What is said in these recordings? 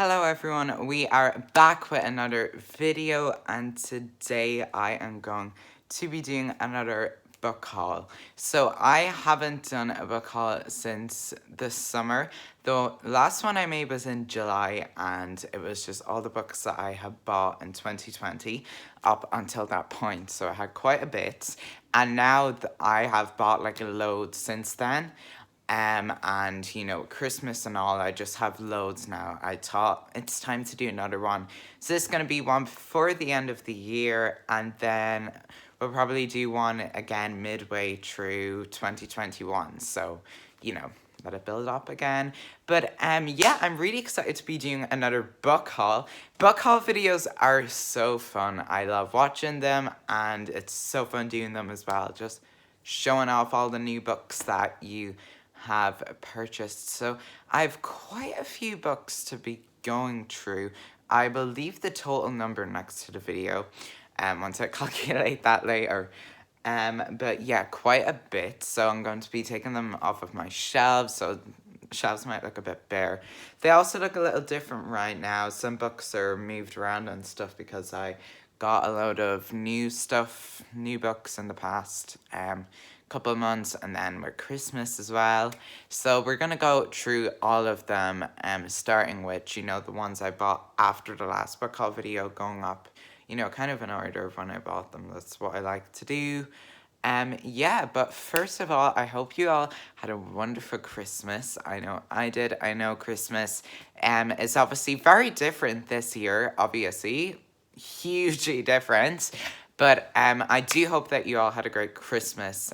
Hello everyone, we are back with another video and today I am going to be doing another book haul. So I haven't done a book haul since the summer, though last one I made was in July and it was just all the books that I had bought in 2020 up until that point. So I had quite a bit and now I have bought like a load since then. And you know, Christmas and all, I just have loads now. I thought it's time to do another one. So this is going to be one before the end of the year, and then we'll probably do one again midway through 2021. So, you know, let it build up again. But yeah, I'm really excited to be doing another book haul. Book haul videos are so fun. I love watching them and it's so fun doing them as well. Just showing off all the new books that you have purchased. So I have quite a few books to be going through. I will leave the total number next to the video once I calculate that later. But yeah, quite a bit. So I'm going to be taking them off of my shelves. So shelves might look a bit bare. They also look a little different right now. Some books are moved around and stuff because I got a load of new stuff, new books in the past couple of months, and then with Christmas as well. So we're gonna go through all of them, starting with, you know, the ones I bought after the last book haul video, going up, you know, kind of in order of when I bought them. That's what I like to do. Yeah, but first of all, I hope you all had a wonderful Christmas. I know I did. I know Christmas is obviously very different this year, obviously. Hugely different. But I do hope that you all had a great Christmas.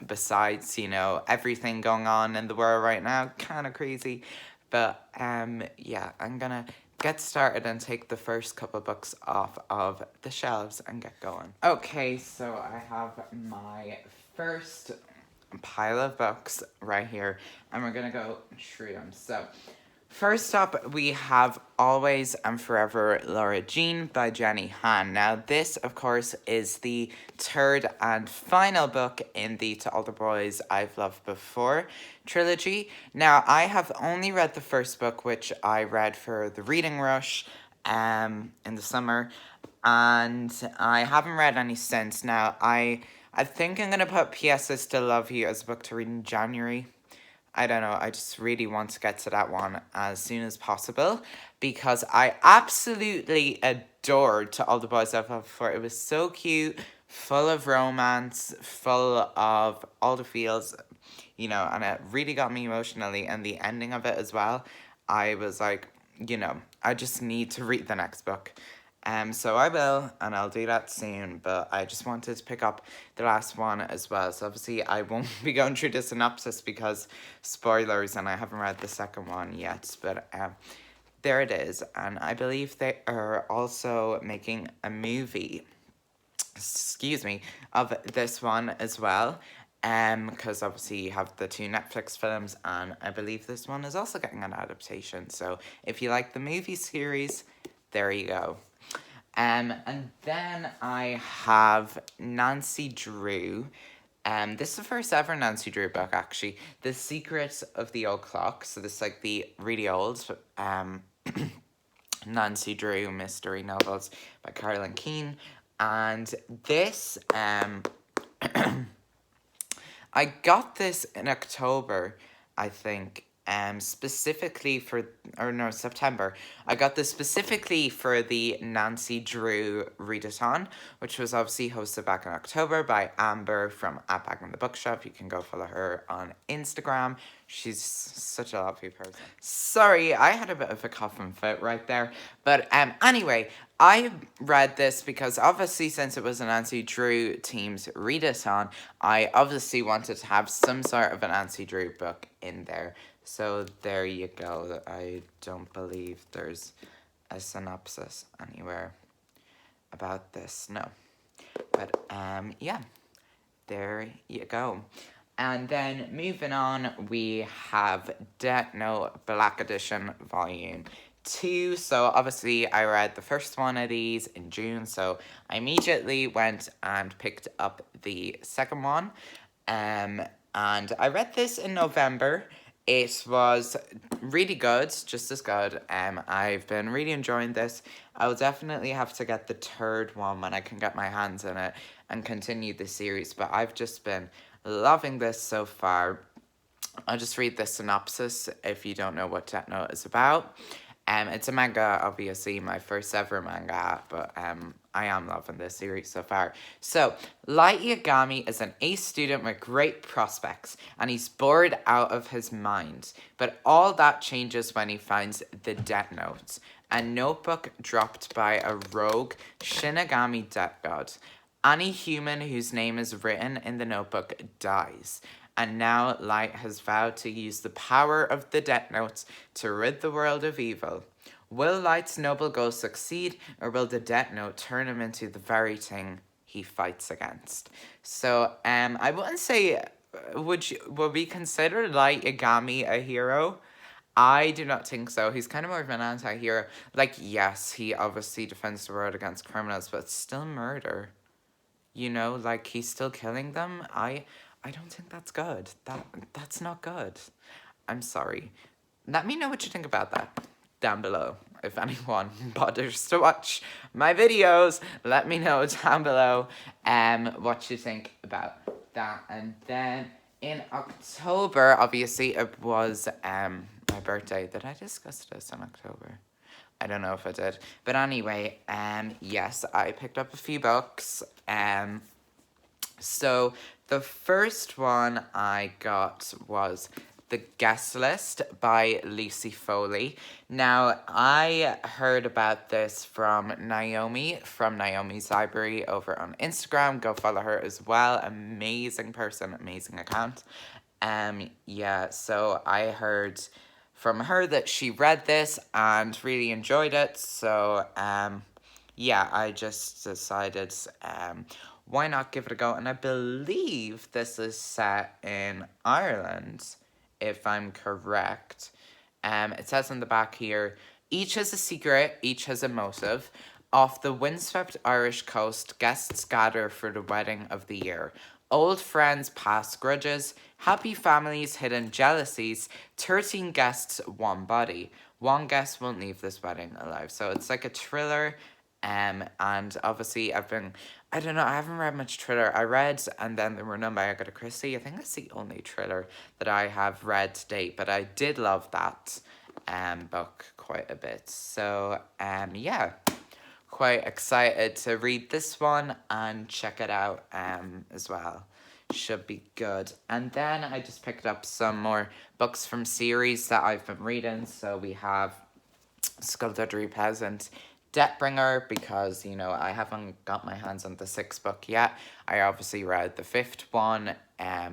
Besides, you know, everything going on in the world right now, kind of crazy. But yeah, I'm gonna get started and take the first couple books off of the shelves and get going. Okay, so I have my first pile of books right here, and we're gonna go through them. So first up, we have Always and Forever Laura Jean by Jenny Han. Now, this, of course, is the third and final book in the To All the Boys I've Loved Before trilogy. Now, I have only read the first book, which I read for the reading rush in the summer, and I haven't read any since. Now, I think I'm going to put P.S. I Still Love You as a book to read in January. I don't know, I just really want to get to that one as soon as possible because I absolutely adored To All the Boys I've Loved Before. It was so cute, full of romance, full of all the feels, you know, and it really got me emotionally. And the ending of it as well, I was like, you know, I just need to read the next book. So I will, and I'll do that soon, but I just wanted to pick up the last one as well. So obviously I won't be going through the synopsis because spoilers, and I haven't read the second one yet, but there it is. And I believe they are also making a movie, excuse me, of this one as well. Because obviously you have the two Netflix films, and I believe this one is also getting an adaptation. So if you like the movie series, there you go. And then I have Nancy Drew. This is the first ever Nancy Drew book, actually. The Secrets of the Old Clock. So this is like the really old Nancy Drew mystery novels by Carolyn Keene. And this, I got this in October, I think. Specifically for, or no, September. I got this specifically for the Nancy Drew Readathon, which was obviously hosted back in October by Amber from At Back in the Bookshop. You can go follow her on Instagram. She's such a lovely person. Sorry, I had a bit of a coughing fit right there. But anyway, I read this because obviously since it was a Nancy Drew team's Readathon, I obviously wanted to have some sort of a Nancy Drew book in there. So there you go. I don't believe there's a synopsis anywhere about this. No. But yeah, there you go. And then moving on, we have Death Note Black Edition Volume 2. So obviously I read the first one of these in June, so I immediately went and picked up the second one. And I read this in November. It was really good, just as good. I've been really enjoying this. I'll definitely have to get the third one when I can get my hands on it and continue the series. But I've just been loving this so far. I'll just read the synopsis if you don't know what Death Note is about. It's a manga, obviously, my first ever manga, but I am loving this series so far. So, Light Yagami is an ace student with great prospects, and he's bored out of his mind. But all that changes when he finds the Death Note, a notebook dropped by a rogue Shinigami death god. Any human whose name is written in the notebook dies. And now Light has vowed to use the power of the Death Notes to rid the world of evil. Will Light's noble goal succeed, or will the Death Note turn him into the very thing he fights against? So, I wouldn't say would we consider Light Yagami a hero? I do not think so. He's kind of more of an anti-hero. Like, yes, he obviously defends the world against criminals, but it's still murder. You know, like, he's still killing them. I don't think that's good. That's not good. I'm sorry. Let me know what you think about that down below. If anyone bothers to watch my videos, let me know down below what you think about that. And then in October, obviously, it was my birthday. Did I discuss this in October? I don't know if I did. But anyway, yes, I picked up a few books. So the first one I got was The Guest List by Lucy Foley. Now, I heard about this from Naomi's Library over on Instagram. Go follow her as well. Amazing person, amazing account. Yeah, so I heard from her that she read this and really enjoyed it. So, yeah, I just decided, why not give it a go? And I believe this is set in Ireland, if I'm correct. It says on the back here, each has a secret, each has a motive. Off the windswept Irish coast, guests gather for the wedding of the year. Old friends pass grudges, happy families, hidden jealousies, 13 guests, one body. One guest won't leave this wedding alive. So it's like a thriller. And obviously I don't know, I haven't read much thriller. I read And Then There Were None by Agatha Christie. I think that's the only thriller that I have read to date, but I did love that book quite a bit. So yeah, quite excited to read this one and check it out as well. Should be good. And then I just picked up some more books from series that I've been reading. So we have Skullduggery Peasant, Deathbringer, because, you know, I haven't got my hands on the 6th book yet. I obviously read the 5th one,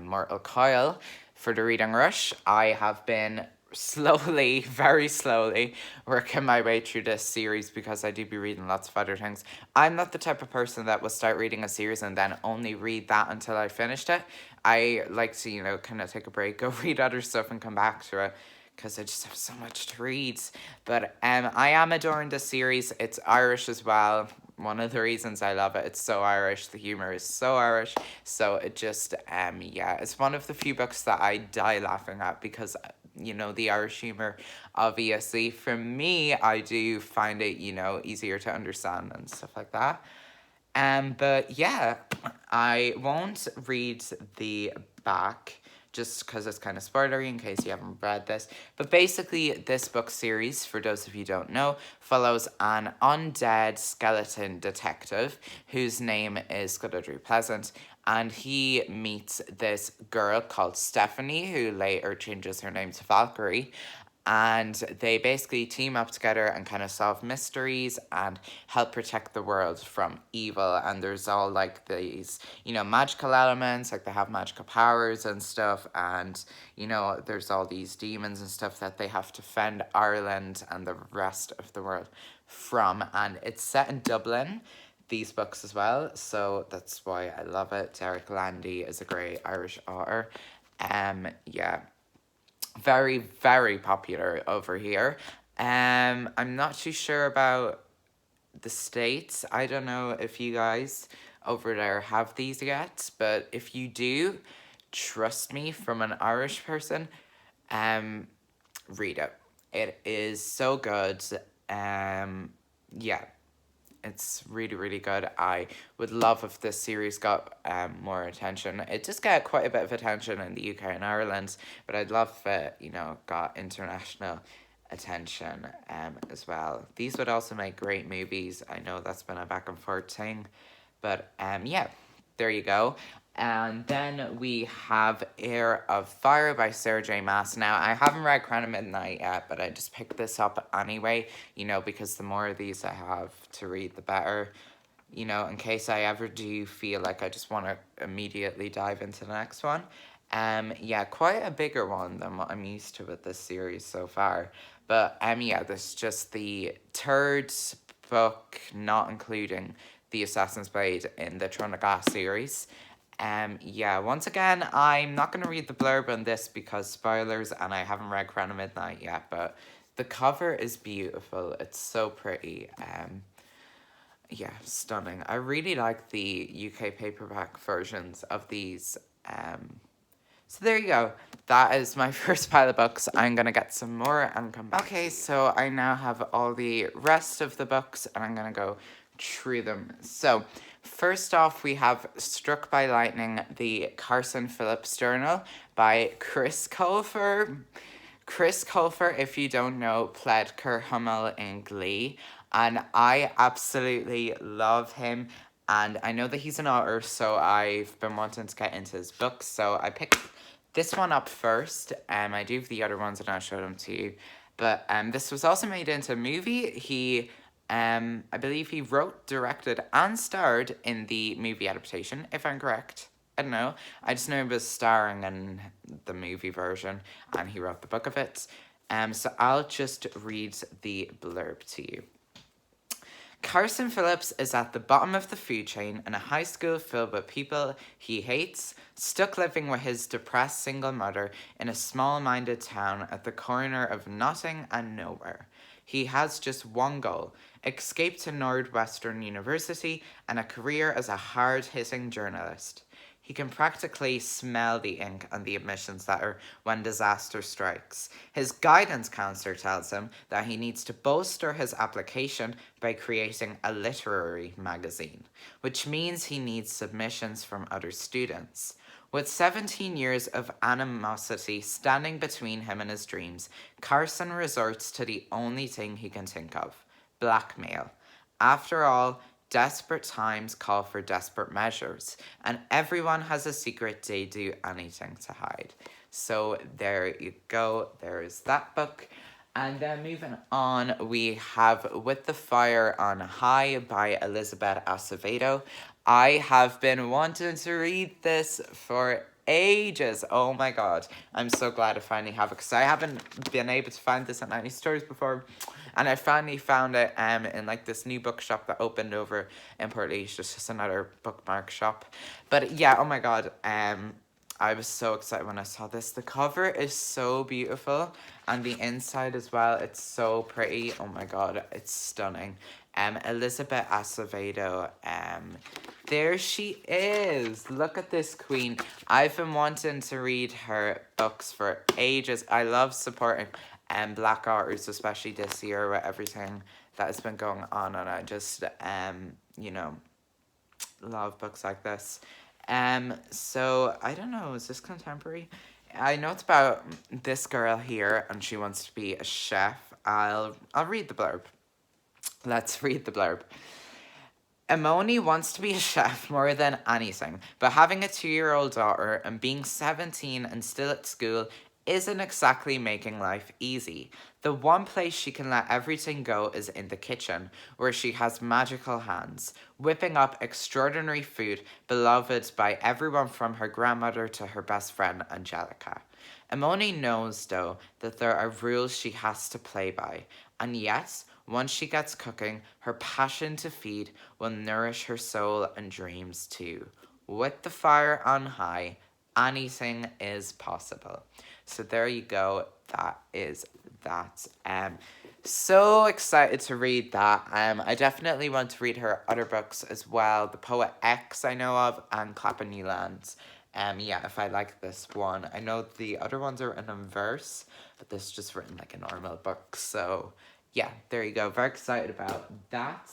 Mortal Coil, for the reading rush. I have been slowly, very slowly, working my way through this series because I do be reading lots of other things. I'm not the type of person that will start reading a series and then only read that until I finished it. I like to, you know, kind of take a break, go read other stuff and come back to it, because I just have so much to read. But I am adoring this series. It's Irish as well. One of the reasons I love it, it's so Irish. The humor is so Irish. So it just, yeah, it's one of the few books that I die laughing at because, you know, the Irish humor, obviously. For me, I do find it, you know, easier to understand and stuff like that. But yeah, I won't read the back just because it's kind of spoilery in case you haven't read this. But basically, this book series, for those of you who don't know, follows an undead skeleton detective whose name is Skullduggery Pleasant, and he meets this girl called Stephanie, who later changes her name to Valkyrie. And they basically team up together and kind of solve mysteries and help protect the world from evil. And there's all like these, you know, magical elements, like they have magical powers and stuff. And, you know, there's all these demons and stuff that they have to fend Ireland and the rest of the world from. And it's set in Dublin, these books as well. So that's why I love it. Derek Landy is a great Irish author. Yeah, very, very popular over here. I'm not too sure about the States. I don't know if you guys over there have these yet, but if you do, trust me, from an Irish person, Read it. It is so good. Yeah, it's really, really good. I would love if this series got more attention. It just got quite a bit of attention in the UK and Ireland, but I'd love if it, got international attention as well. These would also make great movies. I know that's been a back and forth thing, but yeah, there you go. And then we have Air of Fire by Sarah J. Maas. Now, I haven't read Crown of Midnight yet, but I just picked this up anyway, because the more of these I have to read, the better. In case I ever do feel like I just want to immediately dive into the next one. Yeah, quite a bigger one than what I'm used to with this series so far. But yeah, this is just the third book, not including the Assassin's Blade in the Throne of Glass series. Yeah, once again, I'm not going to read the blurb on this because spoilers, and I haven't read Crown of Midnight yet, but the cover is beautiful. It's so pretty. Yeah, stunning. I really like the UK paperback versions of these. So there you go. That is my first pile of books. I'm going to get some more and come back. Okay, so I now have all the rest of the books and I'm going to go through them. So first off, we have Struck by Lightning, the Carson Phillips Journal by Chris Colfer. Chris Colfer, if you don't know, played Kurt Hummel in Glee, and I absolutely love him. And I know that he's an author, so I've been wanting to get into his books. So I picked this one up first. I do have the other ones, and I'll show them to you. But this was also made into a movie. I believe he wrote, directed, and starred in the movie adaptation, if I'm correct. I don't know. I just know he was starring in the movie version and he wrote the book of it. So I'll just read the blurb to you. Carson Phillips is at the bottom of the food chain in a high school filled with people he hates, stuck living with his depressed single mother in a small-minded town at the corner of nothing and nowhere. He has just one goal: escape to Northwestern University and a career as a hard-hitting journalist. He can practically smell the ink on the admissions letter when disaster strikes. His guidance counselor tells him that he needs to bolster his application by creating a literary magazine, which means he needs submissions from other students. With 17 years of animosity standing between him and his dreams, Carson resorts to the only thing he can think of: blackmail. After all, desperate times call for desperate measures, and everyone has a secret they do anything to hide. So there you go, there is that book. And then moving on, we have With the Fire on High by Elizabeth Acevedo. I have been wanting to read this for ages. Oh my god. I'm so glad I finally have it because I haven't been able to find this at any stores before. And I finally found it in like this new bookshop that opened over in Portlaoise. It's just another bookmark shop. But yeah, oh my god. I was so excited when I saw this. The cover is so beautiful, and the inside as well. It's so pretty. Oh my god, it's stunning. Elizabeth Acevedo. There she is. Look at this queen. I've been wanting to read her books for ages. I love supporting black authors, especially this year with everything that has been going on, and I just love books like this. So I don't know, is this contemporary? I know it's about this girl here and she wants to be a chef. I'll read the blurb. Let's read the blurb. Emoni wants to be a chef more than anything, but having a 2-year-old daughter and being 17 and still at school isn't exactly making life easy. The one place she can let everything go is in the kitchen, where she has magical hands, whipping up extraordinary food beloved by everyone from her grandmother to her best friend Angelica. Emoni knows, though, that there are rules she has to play by, and yes, once she gets cooking, her passion to feed will nourish her soul and dreams too. With the fire on high, anything is possible. So there you go. That is that. So excited to read that. I definitely want to read her other books as well. The Poet X I know of, and Clap a New Lands. Yeah, if I like this one. I know the other ones are written in verse, but this is just written like a normal book. So yeah, there you go. Very excited about that.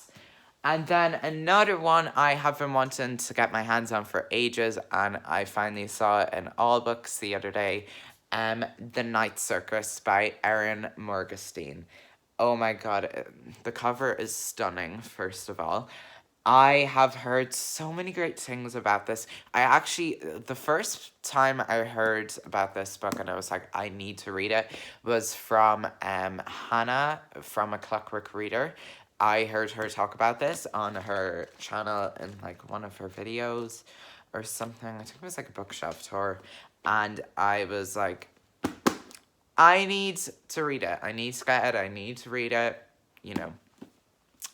And then another one I have been wanting to get my hands on for ages, and I finally saw it in all books the other day. The Night Circus by Erin Morgenstern. Oh my god, the cover is stunning, first of all. I have heard so many great things about this. I actually, the first time I heard about this book and I was like, I need to read it, was from Hannah from A Clockwork Reader. I heard her talk about this on her channel in like one of her videos or something. I think it was like a bookshelf tour. And I was like, I need to read it. I need to get it. I need to read it, you know.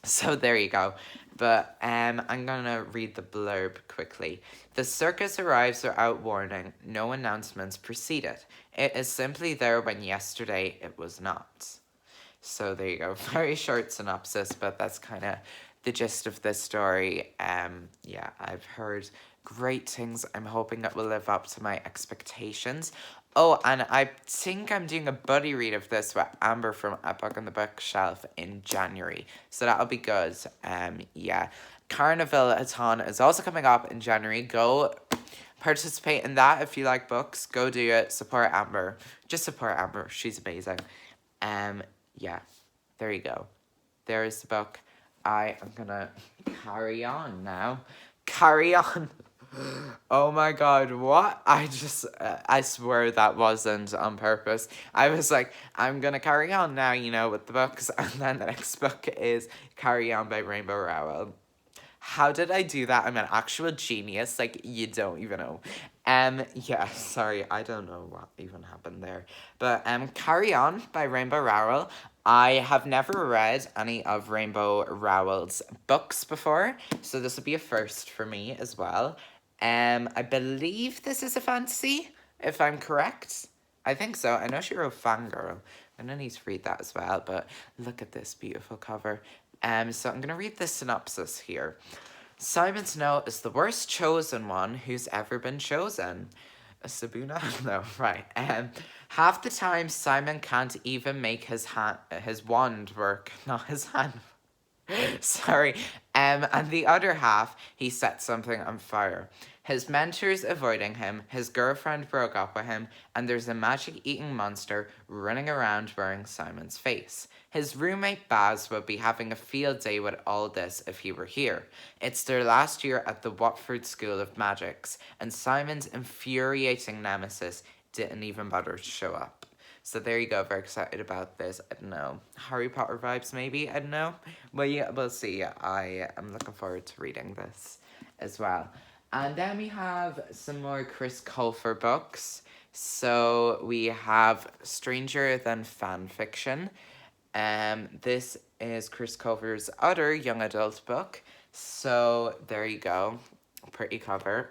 So there you go. But I'm gonna read the blurb quickly. The circus arrives without warning. No announcements precede it. It is simply there when yesterday it was not. So there you go. Very short synopsis, but that's kind of the gist of this story. Yeah, I've heard great things. I'm hoping it will live up to my expectations. Oh, and I think I'm doing a buddy read of this with Amber from A Book on the Bookshelf in January. So that'll be good. Yeah. Readathon is also coming up in January. Go participate in that if you like books. Go do it. Support Amber. Just support Amber. She's amazing. Yeah, there you go. There is the book. I am gonna carry on now. Carry on. Oh my god, what? I swear that wasn't on purpose. I was like, I'm gonna carry on now, you know, with the books. And then the next book is Carry On by Rainbow Rowell. How did I do that? I'm an actual genius. Like, you don't even know. Yeah, sorry, I don't know what even happened there. But Carry On by Rainbow Rowell. I have never read any of Rainbow Rowell's books before, so this will be a first for me as well. I believe this is a fantasy, if I'm correct. I think so. I know she wrote Fangirl. I don't need to read that as well, but look at this beautiful cover. So I'm going to read the synopsis here. Simon Snow is the worst chosen one who's ever been chosen. Sabuna? No, right. Half the time Simon can't even make his wand work, not his hand. Sorry. And the other half, he set something on fire. His mentor's avoiding him, his girlfriend broke up with him, and there's a magic-eating monster running around wearing Simon's face. His roommate Baz would be having a field day with all this if he were here. It's their last year at the Watford School of Magics, and Simon's infuriating nemesis didn't even bother to show up. So there you go, very excited about this. I don't know, Harry Potter vibes maybe, I don't know. Well, yeah, we'll see. I am looking forward to reading this as well. And then we have some more Chris Colfer books. So we have Stranger Than Fan Fiction. This is Chris Colfer's other young adult book. So there you go, pretty cover.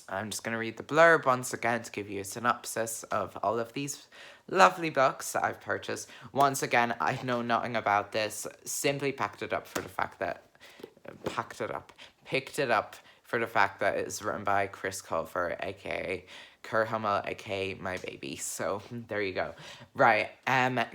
I'm just going to read the blurb once again to give you a synopsis of all of these lovely books that I've purchased. Once again, I know nothing about this. Simply picked it up for the fact that it's written by Chris Colfer, aka Kerr Hummel, aka my baby. So there you go. Right.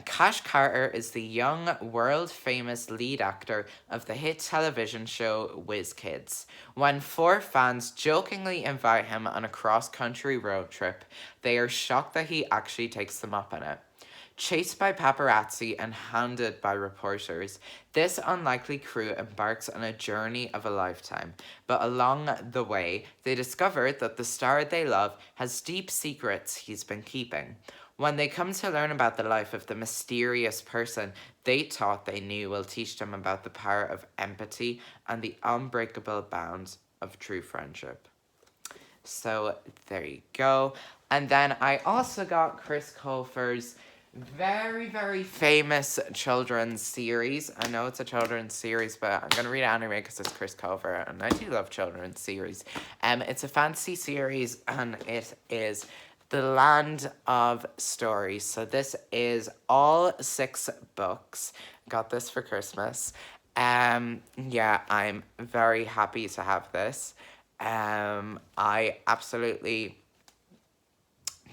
Cash Carter is the young, world-famous lead actor of the hit television show Whiz Kids. When four fans jokingly invite him on a cross-country road trip, they are shocked that he actually takes them up on it. Chased by paparazzi and hounded by reporters, this unlikely crew embarks on a journey of a lifetime. But along the way, they discover that the star they love has deep secrets he's been keeping. When they come to learn about the life of the mysterious person they thought they knew will teach them about the power of empathy and the unbreakable bonds of true friendship. So there you go. And then I also got Chris Colfer's very, very famous children's series. I know it's a children's series, but I'm going to read it anyway because it's Chris Colfer, and I do love children's series. It's a fantasy series, and it is The Land of Stories. So this is all 6 books. Got this for Christmas. Yeah, I'm very happy to have this. I absolutely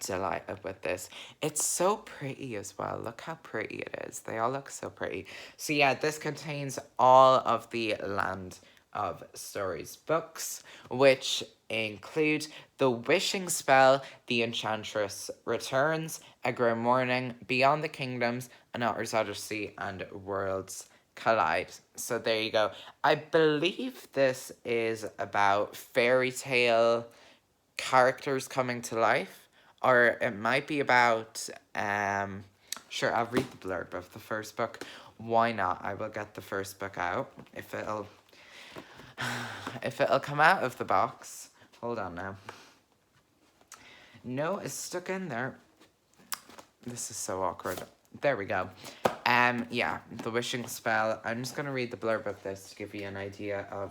delighted with this. It's so pretty as well. Look how pretty it is. They all look so pretty. So yeah, this contains all of the Land of Stories books, which include The Wishing Spell, The Enchantress Returns, A Grim Morning, Beyond the Kingdoms, An Otter's Odyssey, and Worlds Collide. So there you go. I believe this is about fairy tale characters coming to life, or it might be about sure, I'll read the blurb of the first book. Why not? I will get the first book out if it'll come out of the box. Hold on now. No, it's stuck in there. This is so awkward. There we go. Yeah, The Wishing Spell. I'm just gonna read the blurb of this to give you an idea of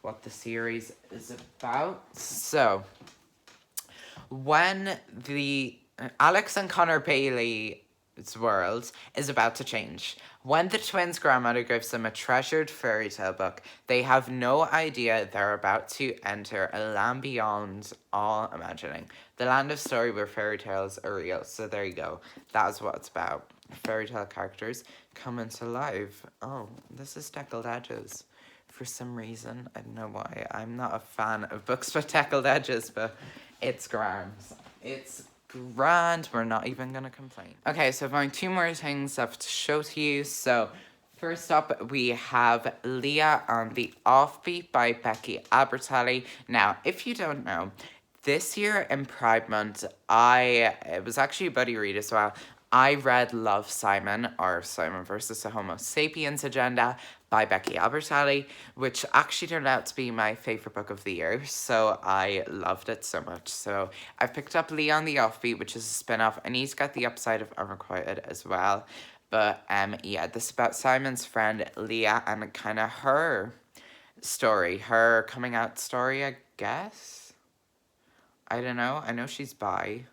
what the series is about. So, when the Alex and Connor Bailey's world is about to change. When the twins' grandmother gives them a treasured fairy tale book, they have no idea they're about to enter a land beyond all imagining. The land of story where fairy tales are real. So there you go. That's what it's about. Fairy tale characters coming to life. Oh, this is Deckled Edges. For some reason, I don't know why. I'm not a fan of books with deckled edges, but it's grand. It's grand. We're not even gonna complain. Okay, so I've only two more things left to show to you. So first up, we have Leah on the Offbeat by Becky Albertalli. Now, if you don't know, this year in Pride Month, it was actually a buddy read as well. I read Love, Simon, or Simon versus the Homo Sapiens Agenda by Becky Albertalli, which actually turned out to be my favourite book of the year. So I loved it so much. So I've picked up Leon the Offbeat, which is a spin-off, and he's got the upside of Unrequited as well. But yeah, this is about Simon's friend Leah and kind of her story, her coming out story, I guess. I don't know. I know she's bi.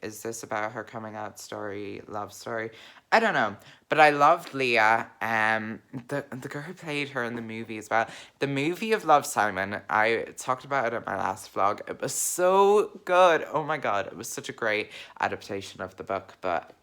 Is this about her coming out story, love story? I don't know. But I loved Leah. The girl who played her in the movie as well. The movie of Love, Simon, I talked about it in my last vlog. It was so good. Oh my god, it was such a great adaptation of the book. But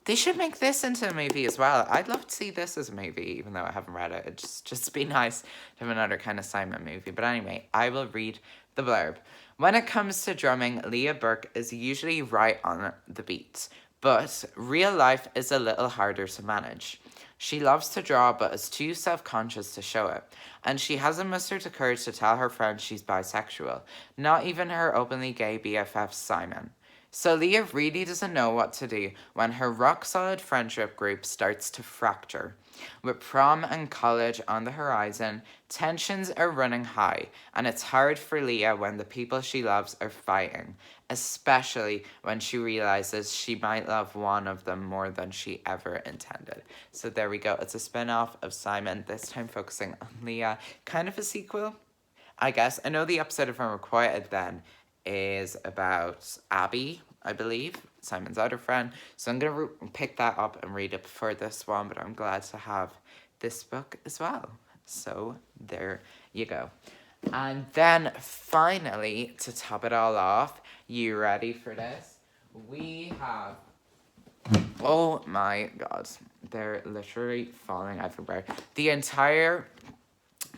they should make this into a movie as well. I'd love to see this as a movie, even though I haven't read it. It'd just be nice to have another kind of Simon movie. But anyway, I will read the blurb. When it comes to drumming, Leah Burke is usually right on the beat, but real life is a little harder to manage. She loves to draw but is too self-conscious to show it, and she hasn't mustered the courage to tell her friends she's bisexual, not even her openly gay BFF Simon. So Leah really doesn't know what to do when her rock-solid friendship group starts to fracture. With prom and college on the horizon, tensions are running high, and it's hard for Leah when the people she loves are fighting, especially when she realizes she might love one of them more than she ever intended. So there we go. It's a spin-off of Simon, this time focusing on Leah. Kind of a sequel, I guess. I know the episode of Unrequited then is about Abby, I believe, Simon's other friend. So I'm going to pick that up and read it before this one, but I'm glad to have this book as well. So there you go. And then finally, to top it all off, you ready for this? We have, oh my god, they're literally falling everywhere. The entire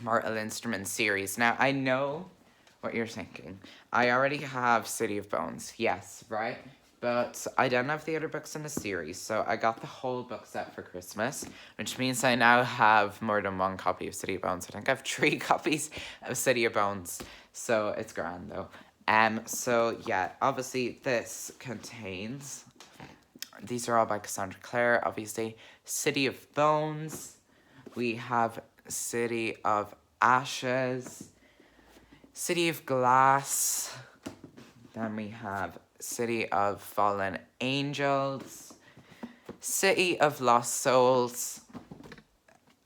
Mortal Instruments series. Now, I know what you're thinking. I already have City of Bones, yes, right? But I don't have the other books in the series, so I got the whole book set for Christmas, which means I now have more than one copy of City of Bones. I think I have 3 copies of City of Bones, so it's grand though. So yeah, obviously this contains, these are all by Cassandra Clare, obviously. City of Bones, we have City of Ashes, City of Glass, then we have City of Fallen Angels, City of Lost Souls,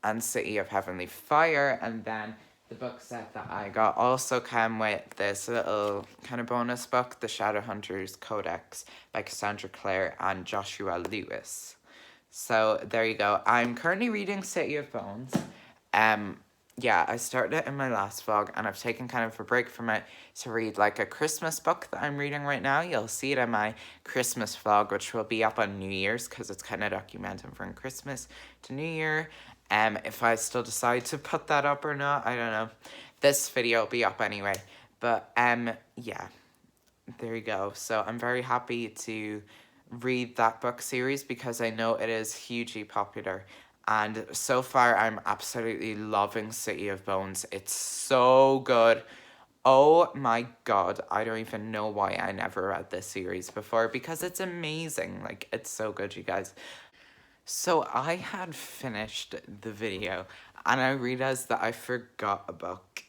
and City of Heavenly Fire. And then the book set that I got also came with this little kind of bonus book, The Shadowhunters Codex by Cassandra Clare and Joshua Lewis. So there you go. I'm currently reading City of Bones. yeah, I started it in my last vlog, and I've taken kind of a break from it to read like a Christmas book that I'm reading right now. You'll see it in my Christmas vlog, which will be up on New Year's, because it's kind of documenting from Christmas to New Year. If I still decide to put that up or not, I don't know. This video will be up anyway. But yeah, there you go. So I'm very happy to read that book series because I know it is hugely popular. And so far, I'm absolutely loving City of Bones. It's so good. Oh my god, I don't even know why I never read this series before, because it's amazing. Like, it's so good, you guys. So I had finished the video and I realized that I forgot a book.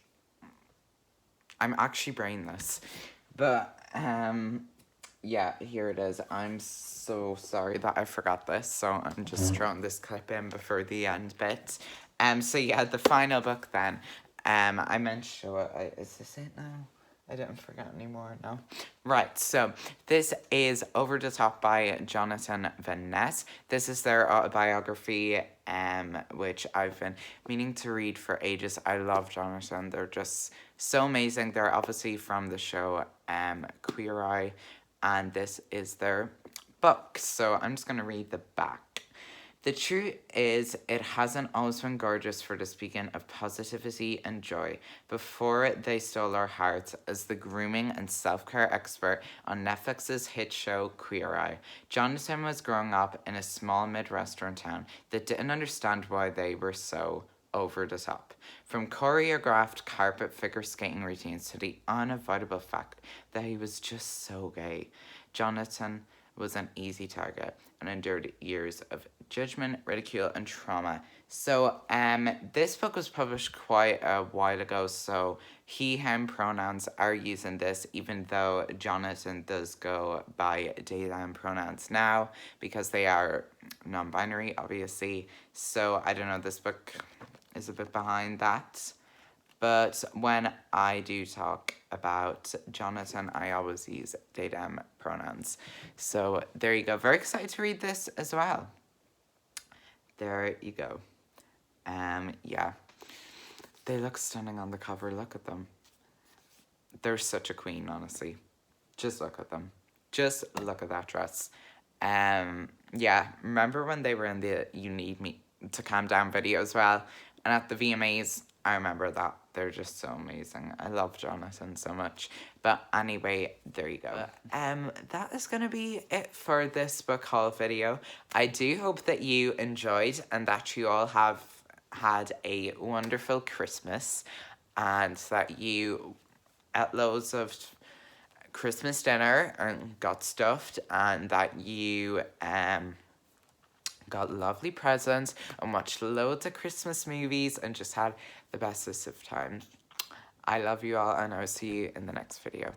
I'm actually brainless. But yeah, here it is. I'm so sorry that I forgot this, so I'm just throwing this clip in before the end bit. So yeah, the final book then. I meant to show it. Is this it now? I didn't forget anymore, no. Right, so this is Over the Top by Jonathan Van Ness. This is their autobiography, which I've been meaning to read for ages. I love Jonathan. They're just so amazing. They're obviously from the show Queer Eye, and this is their book. So I'm just going to read the back. The truth is, it hasn't always been gorgeous for the speaking of positivity and joy. Before they stole our hearts as the grooming and self-care expert on Netflix's hit show Queer Eye, Jonathan was growing up in a small mid-Western town that didn't understand why they were so over the top. From choreographed carpet figure skating routines to the unavoidable fact that he was just so gay, Jonathan was an easy target and endured years of judgment, ridicule, and trauma. So, this book was published quite a while ago, so he, him pronouns are using this, even though Jonathan does go by they, them pronouns now, because they are non-binary, obviously. So, I don't know, this book is a bit behind that. But when I do talk about Jonathan, I always use they, them pronouns. So there you go. Very excited to read this as well. There you go. Yeah. They look stunning on the cover. Look at them. They're such a queen, honestly. Just look at them. Just look at that dress. Yeah, remember when they were in the You Need Me to Calm Down video as well? And at the VMAs, I remember that. They're just so amazing. I love Jonathan so much. But anyway, there you go. That is going to be it for this book haul video. I do hope that you enjoyed and that you all have had a wonderful Christmas and that you ate loads of Christmas dinner and got stuffed, and that you got lovely presents and watched loads of Christmas movies and just had the bestest of times. I love you all, and I'll see you in the next video.